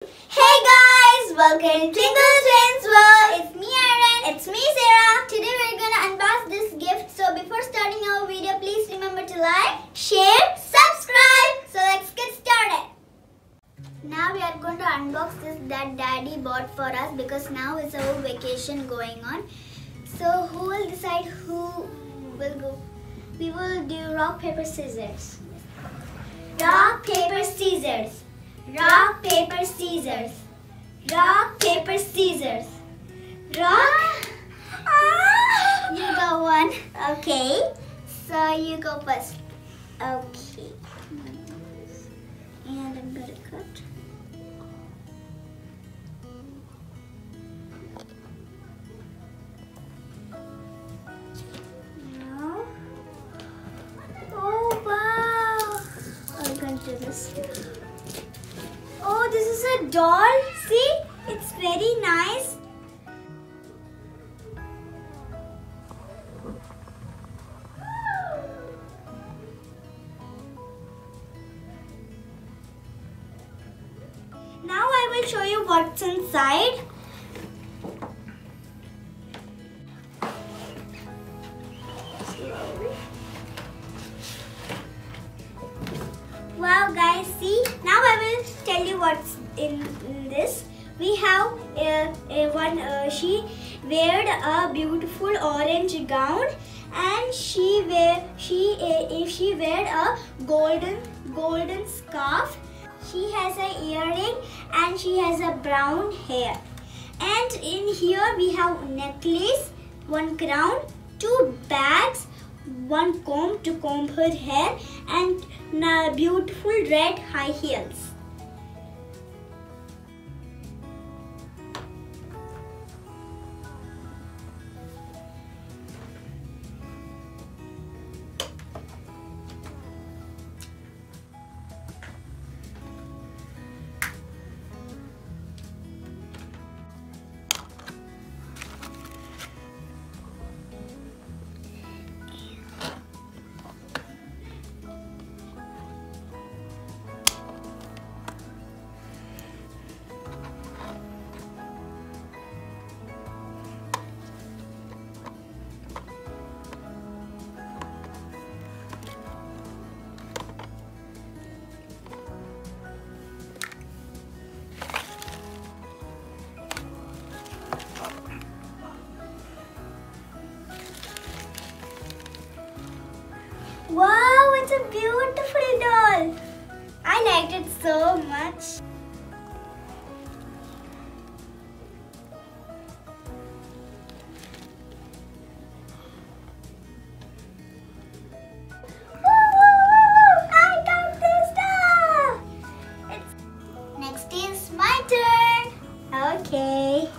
Hey guys, welcome to Twinkle's World. It's me Irene. It's me Serah. Today we're gonna unbox this gift. So before starting our video, please remember to like, share, subscribe. So let's get started. Now we are going to unbox this that Daddy bought for us because now it's our vacation going on. So who will decide who will go? We will do rock, paper, scissors. Rock, paper, scissors. Rock, paper, scissors. Rock, paper, scissors. Rock. You go one. Okay. So you go first. Okay. And I'm going to cut. Now. Oh wow. I'm going to do this. Oh, this is a doll. See? It's very nice. Now I will show you what's inside. Wow guys, see, now I will tell you what's in this. We have she weared a beautiful orange gown, and she wear a golden scarf. She has an earring and she has a brown hair. And in here we have necklace, one crown, two bags, one comb to comb her hair, and beautiful red high heels. Wow, it's a beautiful doll. I liked it so much. I got this doll. Next is my turn. Okay.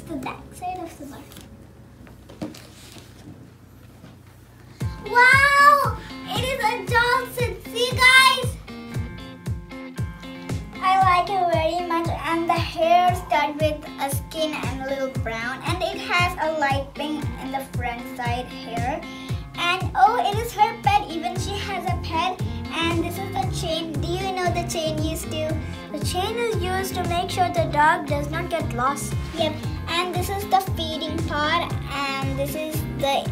The back side of the bar. Wow! It is a doll set. See guys? I like it very much, and the hair starts with a skin and a little brown, and it has a light pink in the front side hair. And oh, it is her pet. Even she has a pet. And this is the chain. Do you know the chain used to? The chain is used to make sure the dog does not get lost. Yep. And this is the feeding pot, and this is the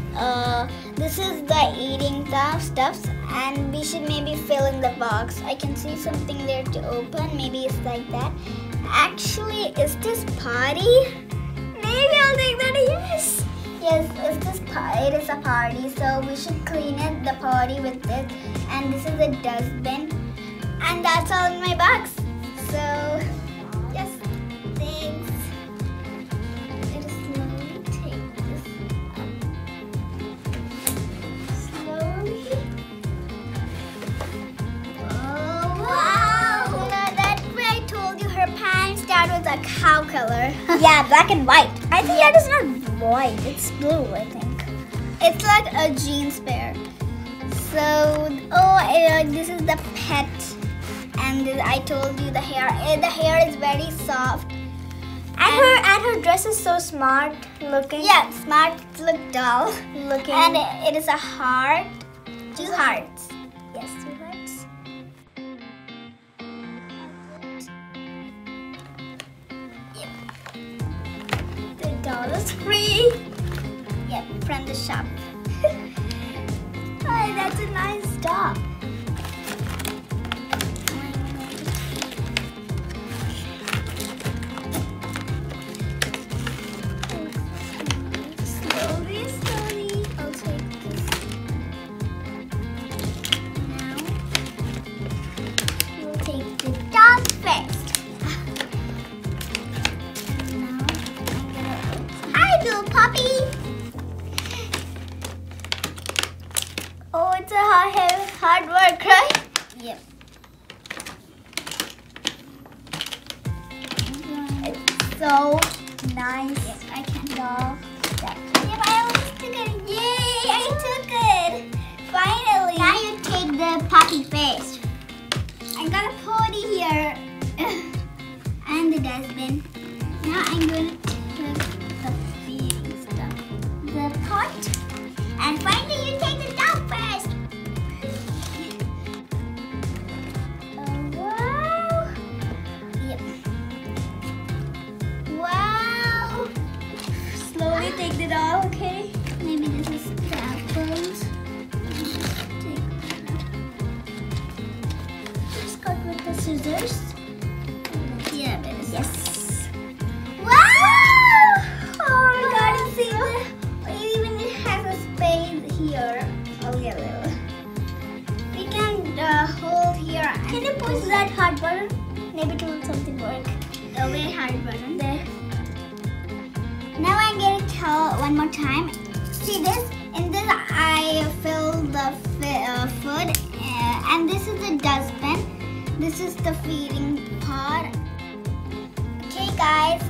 eating stuffs, and we should maybe fill in the box. I can see something there to open. Maybe it's like that. Actually, is this potty? Maybe I'll take that. Yes. Yes, it is a potty, so we should clean it, the potty, with this. And this is a dustbin, and that's all in my box. So yes, thanks. Let us slowly take this up. Slowly. Oh wow! Now that's where I told you her pants start with a cow color. Yeah, black and white. I think that is not white. It's blue, I think. It's like a jeans pair. So, this is the pet. And I told you the hair. The hair is very soft. And her dress is so smart looking. Yeah, smart. Look dull. Looking. And it is a heart. 2 hearts. Yes, 2 hearts. Yep. The doll is free. Yep, from the shop. Oh, that's a nice dog. Slowly, I'll take this. Now, we'll take the dog first. Now, I'm gonna. Hi, little puppy. Oh, it's a hard work, right? Yep. It's so nice. Yes, I can. Dog. Yep, I almost took it. Yay, I took it. Finally. Now you take the puppy first. I got a potty here. And the dustbin. Now I'm going to take the feeding stuff. The pot. And finally you take the dog first. Oh, wow. Yep. Wow. Slowly take the doll, okay? Maybe this is the apples. Just cut with the scissors. Yeah, but it's Yes. wow! Oh my god, God, see even it has a space here. Only a little. We can hold here. Can you push that hard button? Maybe it will something work. The very hard button There. Now I'm going to tell one more time. See this? In this I fill the food, and this is the dustbin. This is the feeding pot. Okay, guys,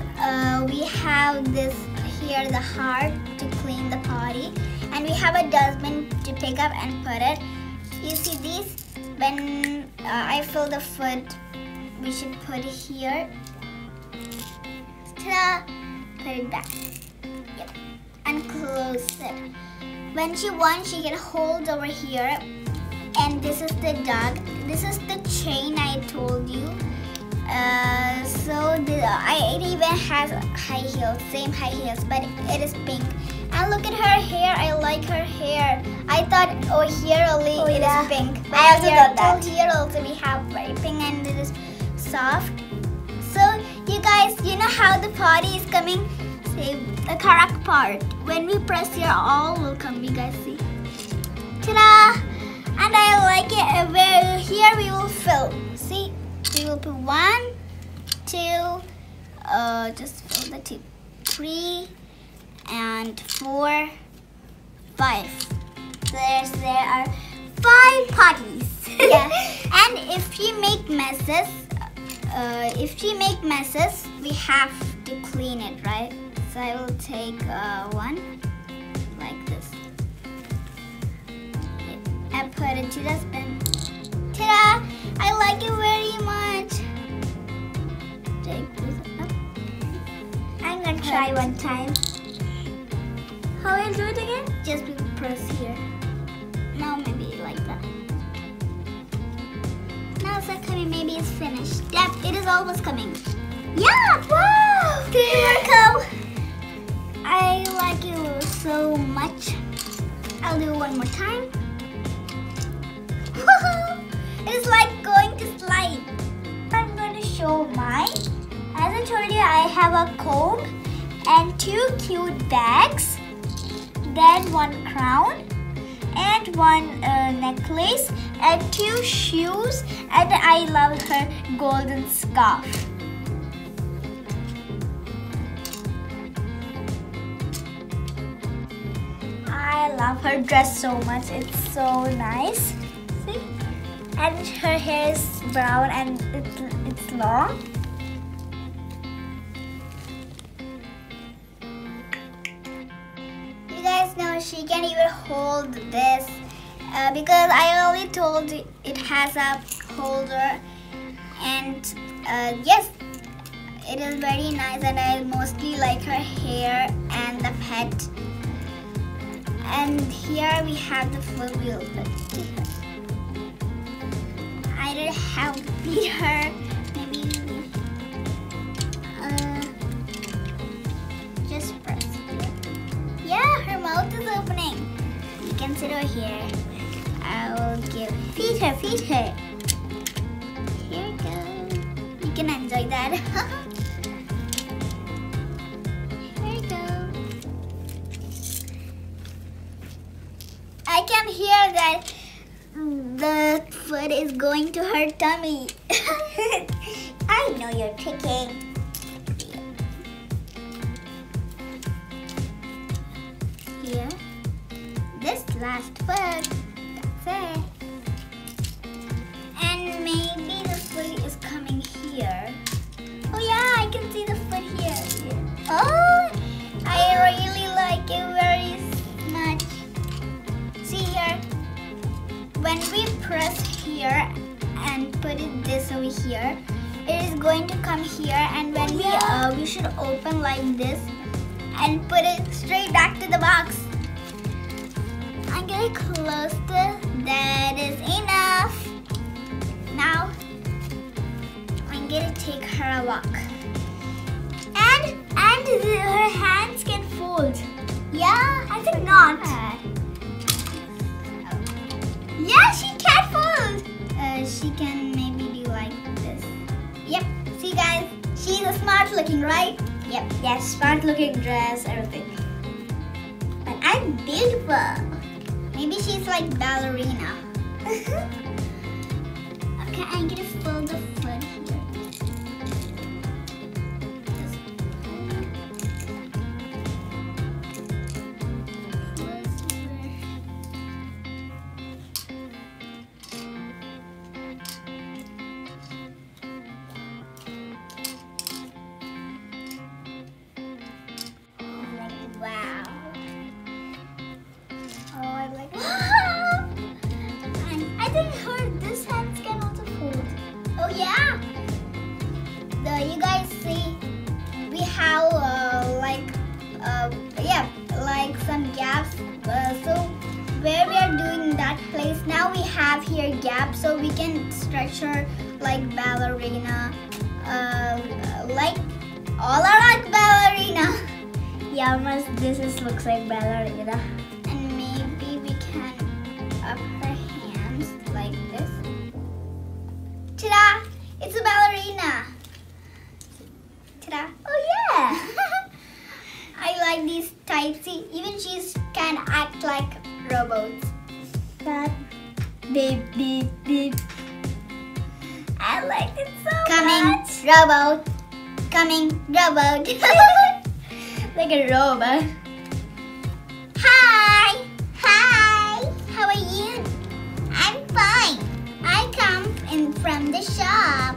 we have this here, the heart to clean the potty, and we have a dustbin to pick up and put it. You see these? When I fill the food, we should put it here. Ta-da! Put it back. Yep. And close it. When she wants, she can hold over here. And this is the dog. This is the chain I told you. It even has high heels, same high heels, but it is pink. And look at her hair. I like her hair. I thought, here only it is pink. But I also thought that. Here also we have very pink, and it is soft. So you guys, you know how the potty is coming? See the correct part. When we press here, all will come. You guys see? Ta-da! And I like it. Where here we will fill. See, we will put 1, 2. Just fill the 2, 3, and 4, 5. There are 5 potties. Yeah. And if she make messes, we have to clean it, right? So I will take one like this. I put it to the dustbin. Ta-da! I like it very much. Take this up. I'm gonna try one time. How will you do it again? Just press here. Now maybe like that. Now it's not coming. Maybe it's finished. Yep, it is almost coming. Yeah! Wow! Here come. I like it so much. I'll do one more time. It's like going to slide. I'm going to show mine. As I told you, I have a comb and 2 cute bags, then 1 crown and 1 necklace and 2 shoes, and I love her golden scarf. I love her dress so much. It's so nice. See? And her hair is brown and it's long. she can even hold this because I already told it has a holder, and yes, it is very nice, and I mostly like her hair and the pet. And here we have the food. We'll put it. I don't know how to feed her. Maybe just press it. Yeah, her mouth is opening. You can sit over here. I will feed her. Here you go. You can enjoy that. Here you go. I can hear that the food is going to her tummy. I know you're tricking. Here, this last food. That's it. And maybe the food is coming here. Oh yeah, I can see the food here. Oh, I really like it very much. See here, when we press here and put it this over here, it is going to come here, and when we should open like this and put it straight back to the box. I'm gonna close this. That is enough. Now I'm gonna take her a walk. And her hands can fold. Yeah, I think not. Yeah, she can fold. She can maybe do like this. Yep. See guys, she's a smart looking, right? Yep. Yes, smart looking dress, everything. But I'm beautiful. Maybe she's like ballerina. Okay, I'm gonna fold the foot here. Wow. Oh, I'm like, and I think this hands can also fold. Oh yeah. You guys see, we have like some gaps. So where we are doing that place, now we have here gaps, so we can stretch her like ballerina. Like all are like ballerina. Yeah, almost looks like ballerina. And maybe we can up her hands like this. Ta-da! It's a ballerina. Ta-da! Oh yeah! I like these types. See, even she can act like robots. That beep beep beep. I like it so much. Robot. Coming, robot. Like a robot. Hi! Hi! How are you? I'm fine. I come in from the shop.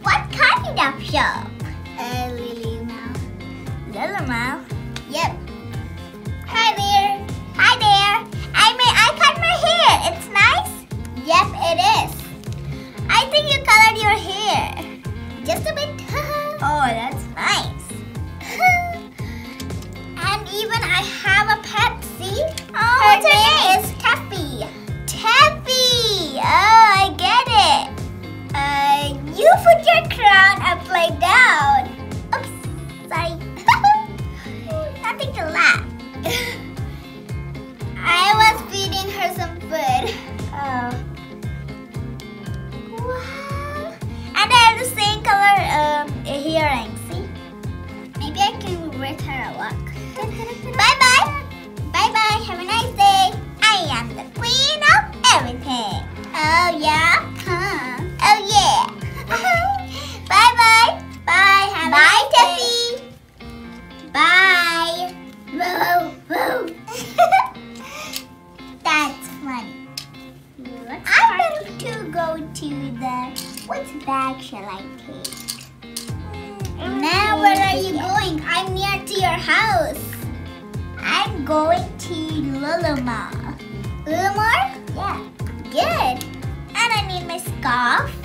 What kind of shop? Lily Mouth. Lily Mouth? Yep. Hi there. Hi there. I cut my hair. It's nice? Yep, it is. I think you colored your hair. Just a bit. Oh, that's nice. And even I have a pet, see? Oh, her name is Taffy. Taffy! Oh, I get it. You put your crown upside down. Oops, sorry. Nothing to laugh. I was feeding her some food. Oh. Wow. And I have the same color earrings, see? Maybe I can wear her a walk. Bye-bye. Bye-bye. Have a nice day. I am the queen of everything. Oh, yeah? Huh? Oh, yeah. Bye-bye. Bye. Have a nice day. Bye. Whoa, whoa. That's funny. I'm going to go to the... Which bag shall I take? Now where are you going? I'm near to your house. I'm I'm going to Luluma. More? Yeah. Good. And I need my scarf.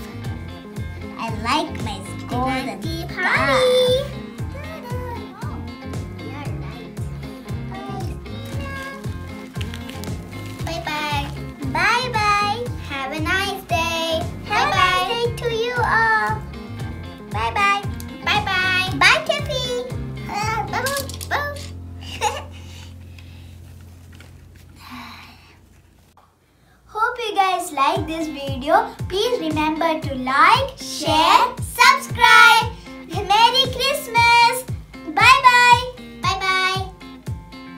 I like my golden Happy scarf. party. Oh, you're right. Bye-bye. Bye-bye. Have a nice day. Have a Bye-bye. nice day to you all. Bye-bye. Bye-bye. Bye, Tiffy. Hope you guys like this video. Please remember to like, share, subscribe. Merry Christmas!